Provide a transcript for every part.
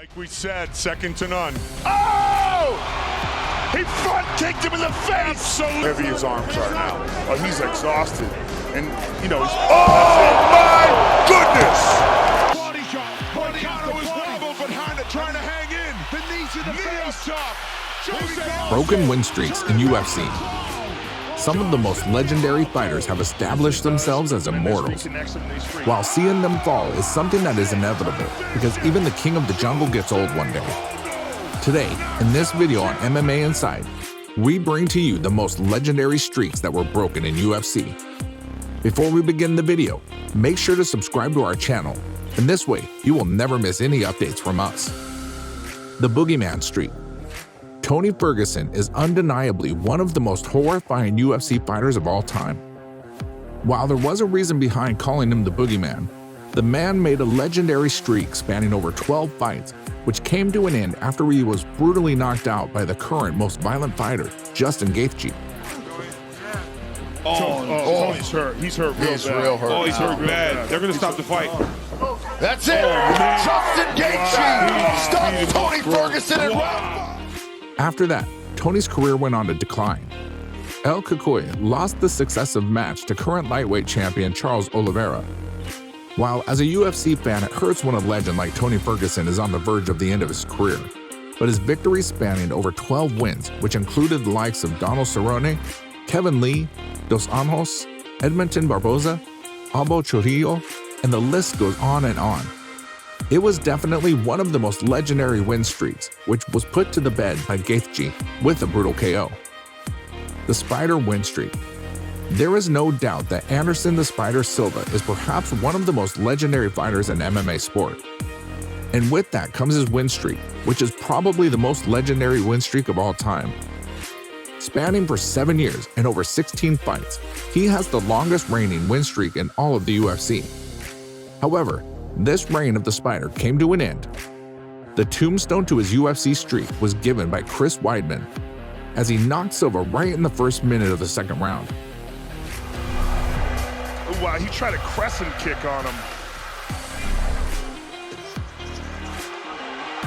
Like we said, second to none. Oh! He front kicked him in the face! So heavy his arms are now. Oh, he's exhausted. And, you know, he's... Oh, my goodness! Body shot. Moicano is wobbled behind it, trying to hang in. The knee to the face. Top. Broken win streaks in UFC. Some of the most legendary fighters have established themselves as immortals, while seeing them fall is something that is inevitable because even the king of the jungle gets old one day. Today, in this video on MMA-INSIDE, we bring to you the most legendary streaks that were broken in UFC. Before we begin the video, make sure to subscribe to our channel, and this way you will never miss any updates from us. The Boogeyman Streak. Tony Ferguson is undeniably one of the most horrifying UFC fighters of all time. While there was a reason behind calling him the Boogeyman, the man made a legendary streak spanning over 12 fights, which came to an end after he was brutally knocked out by the current most violent fighter, Justin Gaethje. He's hurt. He's hurt real He's bad. real hurt. Oh, he's hurt bad. They're going to stop the fight. That's it! Justin Gaethje stops Tony Ferguson in round 1. After that, Tony's career went on to decline. El Cucuy lost the successive match to current lightweight champion Charles Oliveira. While as a UFC fan it hurts when a legend like Tony Ferguson is on the verge of the end of his career, but his victories spanning over 12 wins, which included the likes of Donald Cerrone, Kevin Lee, Dos Anjos, Edmonton Barboza, Aldo Chorrillo, and the list goes on and on. It was definitely one of the most legendary win streaks, which was put to the bed by Gaethje with a brutal KO. The Spider win streak. There is no doubt that Anderson the Spider Silva is perhaps one of the most legendary fighters in MMA sport. And with that comes his win streak, which is probably the most legendary win streak of all time. Spanning for 7 years and over 16 fights, he has the longest reigning win streak in all of the UFC. However, this reign of the Spider came to an end. The tombstone to his UFC streak was given by Chris Weidman, as he knocked Silva right in the first minute of the second round. Oh, wow, he tried a crescent kick on him.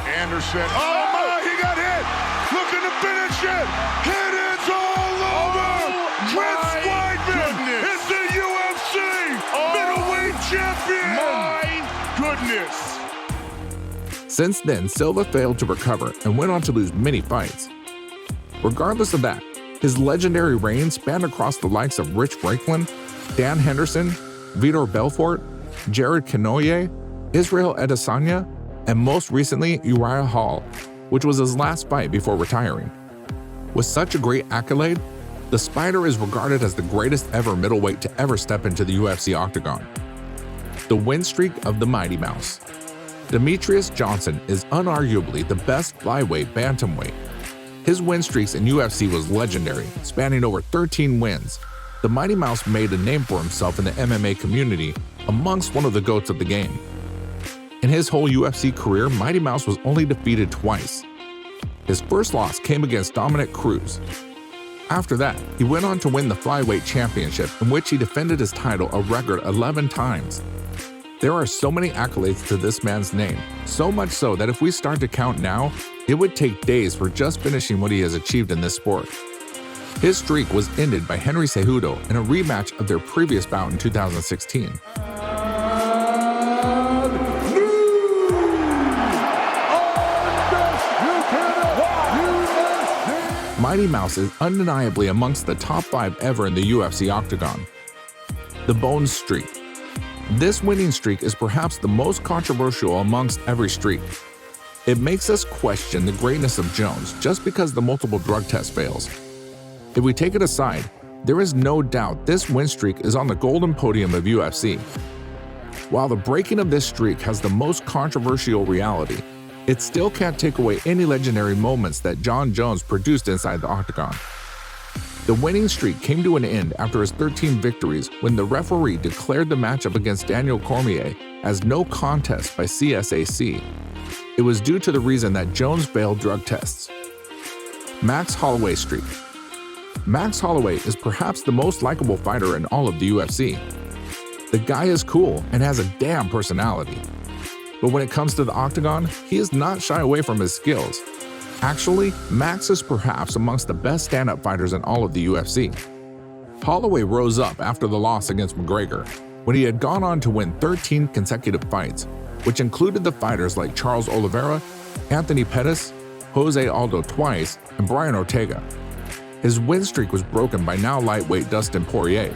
Anderson. Oh, my, he got hit. Looking to finish it. It is all over. Chris Weidman is the UFC middleweight champion. Goodness. Since then, Silva failed to recover and went on to lose many fights. Regardless of that, his legendary reign spanned across the likes of Rich Franklin, Dan Henderson, Vitor Belfort, Jared Cannonier, Israel Adesanya, and most recently Uriah Hall, which was his last fight before retiring. With such a great accolade, the Spider is regarded as the greatest ever middleweight to ever step into the UFC octagon. The win streak of the Mighty Mouse. Demetrius Johnson is unarguably the best flyweight bantamweight. His win streaks in UFC was legendary, spanning over 13 wins. The Mighty Mouse made a name for himself in the MMA community amongst one of the GOATs of the game. In his whole UFC career, Mighty Mouse was only defeated twice. His first loss came against Dominic Cruz. After that, he went on to win the flyweight championship, in which he defended his title a record 11 times. There are so many accolades to this man's name, so much so that if we start to count now, it would take days for just finishing what he has achieved in this sport. His streak was ended by Henry Cejudo in a rematch of their previous bout in 2016. Mighty Mouse is undeniably amongst the top 5 ever in the UFC octagon. The Bones Streak. This winning streak is perhaps the most controversial amongst every streak. It makes us question the greatness of Jones just because the multiple drug test fails. If we take it aside, there is no doubt this win streak is on the golden podium of UFC. While the breaking of this streak has the most controversial reality, it still can't take away any legendary moments that Jon Jones produced inside the octagon. The winning streak came to an end after his 13 victories when the referee declared the matchup against Daniel Cormier as no contest by CSAC. It was due to the reason that Jones failed drug tests. Max Holloway Streak. Max Holloway is perhaps the most likable fighter in all of the UFC. The guy is cool and has a damn personality. But when it comes to the octagon, he is not shy away from his skills. Actually, Max is perhaps amongst the best stand-up fighters in all of the UFC. Holloway rose up after the loss against McGregor, when he had gone on to win 13 consecutive fights, which included the fighters like Charles Oliveira, Anthony Pettis, Jose Aldo twice, and Brian Ortega. His win streak was broken by now lightweight Dustin Poirier.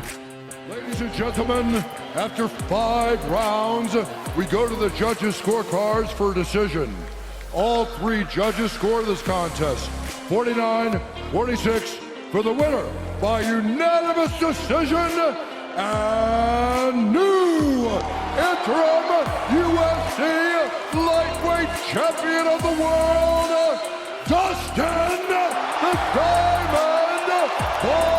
Ladies and gentlemen, after 5 rounds, we go to the judges' scorecards for a decision. All 3 judges score this contest 49-46 for the winner by unanimous decision and new interim UFC lightweight champion of the world, Dustin the Diamond Poirier.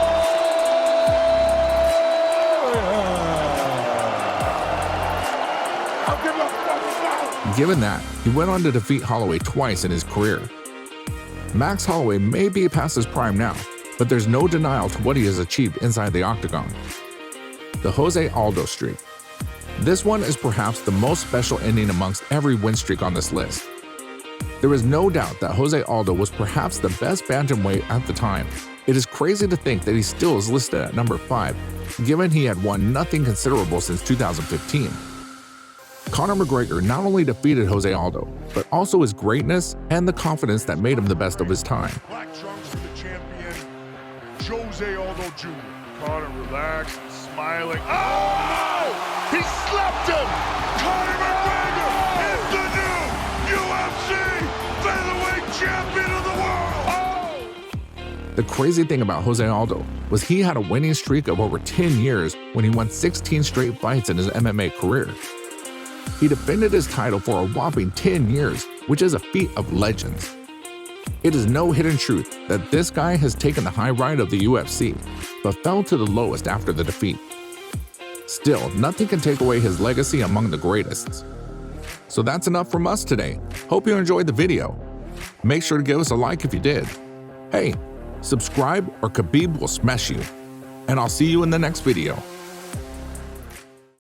Given that, he went on to defeat Holloway twice in his career. Max Holloway may be past his prime now, but there's no denial to what he has achieved inside the octagon. The Jose Aldo streak. This one is perhaps the most special ending amongst every win streak on this list. There is no doubt that Jose Aldo was perhaps the best bantamweight at the time. It is crazy to think that he still is listed at number 5, given he had won nothing considerable since 2015. Conor McGregor not only defeated Jose Aldo, but also his greatness and the confidence that made him the best of his time. Black trunks for the champion, Jose Aldo Jr. Conor relaxed, smiling. Oh! He slapped him! Conor McGregor is the new UFC featherweight champion of the world! Oh! The crazy thing about Jose Aldo was he had a winning streak of over 10 years when he won 16 straight fights in his MMA career. He defended his title for a whopping 10 years, which is a feat of legends. It is no hidden truth that this guy has taken the high ride of the UFC, but fell to the lowest after the defeat. Still, nothing can take away his legacy among the greatest. So that's enough from us today. Hope you enjoyed the video. Make sure to give us a like if you did. Hey, subscribe or Khabib will smash you. And I'll see you in the next video.